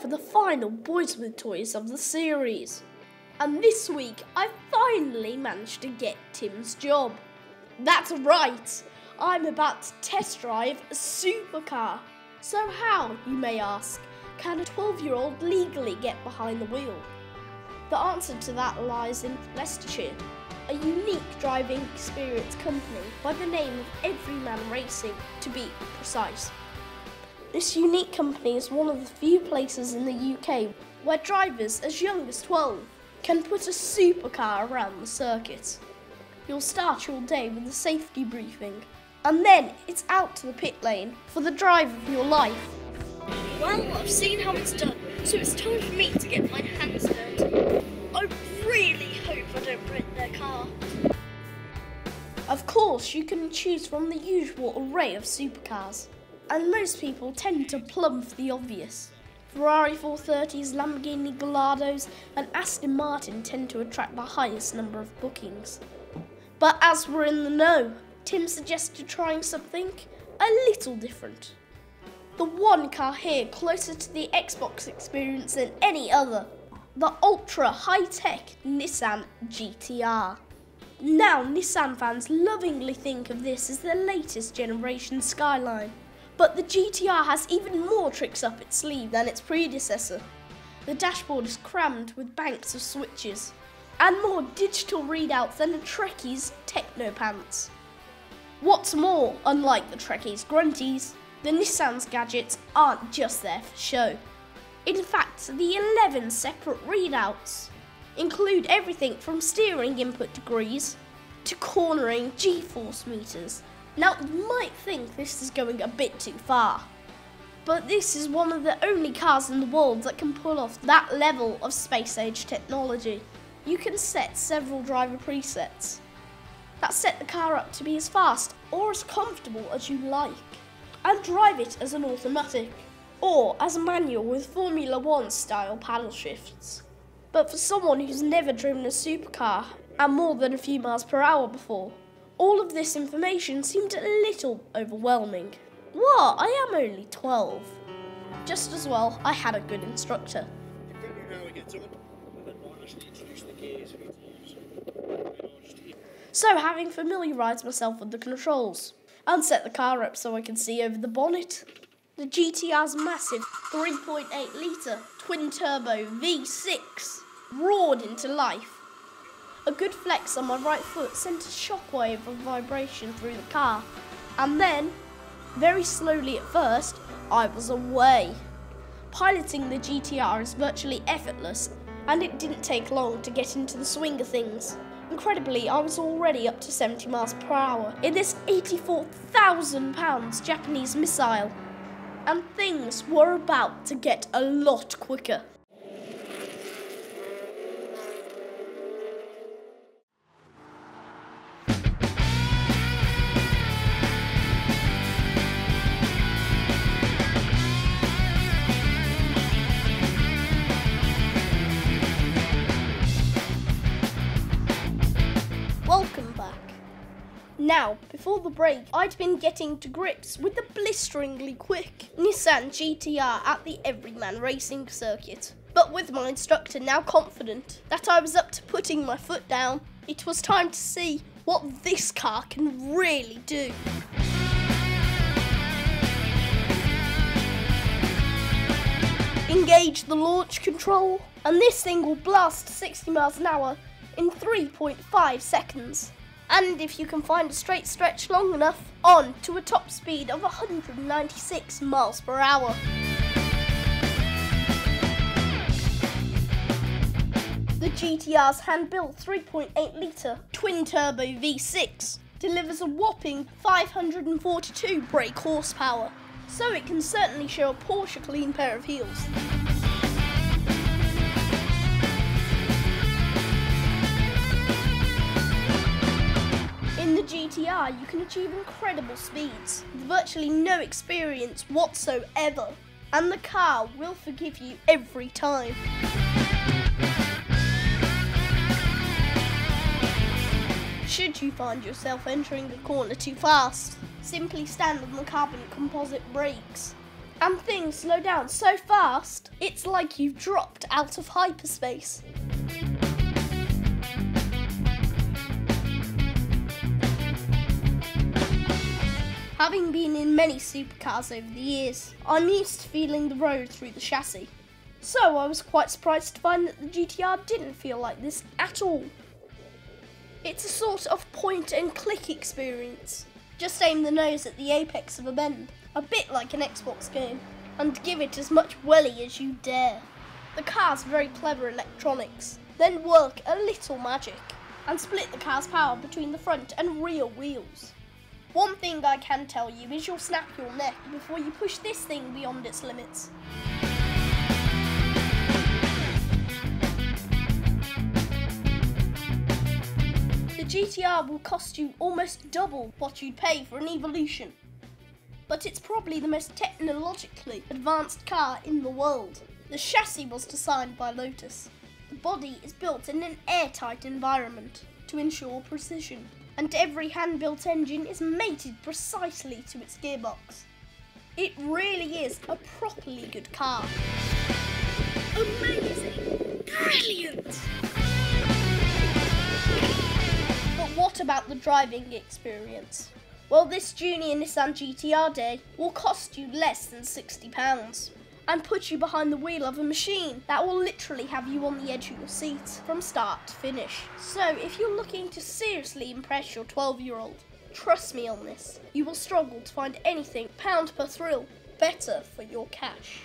for the final Boys with Toys of the series. And this week, I finally managed to get Tim's job. That's right, I'm about to test drive a supercar. So how, you may ask, can a 12-year-old legally get behind the wheel? The answer to that lies in Leicestershire, a unique driving experience company by the name of Everyman Racing, to be precise. This unique company is one of the few places in the UK where drivers as young as 12 can put a supercar around the circuit. You'll start your day with a safety briefing, and then it's out to the pit lane for the drive of your life. Well, I've seen how it's done, so it's time for me to get my hands dirty. I really hope I don't wreck their car. Of course, you can choose from the usual array of supercars, and most people tend to plumb for the obvious. Ferrari 430s, Lamborghini Galados and Aston Martin tend to attract the highest number of bookings. But as we're in the know, Tim suggested trying something a little different. The one car here closer to the Xbox experience than any other, the ultra high-tech Nissan GTR. Now Nissan fans lovingly think of this as the latest generation Skyline. But the GTR has even more tricks up its sleeve than its predecessor. The dashboard is crammed with banks of switches, and more digital readouts than a Trekkie's Techno Pants. What's more, unlike the Trekkie's Grunties, the Nissan's gadgets aren't just there for show. In fact, the 11 separate readouts include everything from steering input degrees to cornering G-force meters. Now, you might think this is going a bit too far, but this is one of the only cars in the world that can pull off that level of space-age technology. You can set several driver presets that set the car up to be as fast or as comfortable as you like, and drive it as an automatic, or as a manual with Formula 1 style paddle shifts. But for someone who's never driven a supercar at more than a few miles per hour before, all of this information seemed a little overwhelming. What? I am only 12. Just as well, I had a good instructor. So, having familiarised myself with the controls, and set the car up so I can see over the bonnet, the GTR's massive 3.8 litre twin-turbo V6 roared into life. A good flex on my right foot sent a shockwave of vibration through the car, and then, very slowly at first, I was away. Piloting the GTR is virtually effortless, and it didn't take long to get into the swing of things. Incredibly, I was already up to 70 miles per hour in this £84,000 Japanese missile, and things were about to get a lot quicker. Welcome back. Now, before the break, I'd been getting to grips with the blisteringly quick Nissan GTR at the Everyman Racing circuit. But with my instructor now confident that I was up to putting my foot down, it was time to see what this car can really do. Engage the launch control, and this thing will blast 60 miles an hour in 3.5 seconds. And if you can find a straight stretch long enough, on to a top speed of 196 miles per hour. The GTR's hand-built 3.8 litre twin-turbo V6 delivers a whopping 542 brake horsepower, so it can certainly show a Porsche clean pair of heels. In the GTR, you can achieve incredible speeds with virtually no experience whatsoever, and the car will forgive you every time. Should you find yourself entering the corner too fast, simply stand on the carbon composite brakes And things slow down so fast, it's like you've dropped out of hyperspace. Having been in many supercars over the years, I'm used to feeling the road through the chassis. So I was quite surprised to find that the GTR didn't feel like this at all. It's a sort of point and click experience. Just aim the nose at the apex of a bend, a bit like an Xbox game, and give it as much welly as you dare. The car's very clever electronics, then work a little magic, and split the car's power between the front and rear wheels. One thing I can tell you is you'll snap your neck before you push this thing beyond its limits. The GTR will cost you almost double what you'd pay for an Evolution. But it's probably the most technologically advanced car in the world. The chassis was designed by Lotus. The body is built in an airtight environment to ensure precision, and every hand-built engine is mated precisely to its gearbox. It really is a properly good car. Amazing! Brilliant! But what about the driving experience? Well, this junior Nissan GTR day will cost you less than £60 and put you behind the wheel of a machine that will literally have you on the edge of your seat from start to finish. So if you're looking to seriously impress your 12-year-old, trust me on this, you will struggle to find anything pound per thrill better for your cash.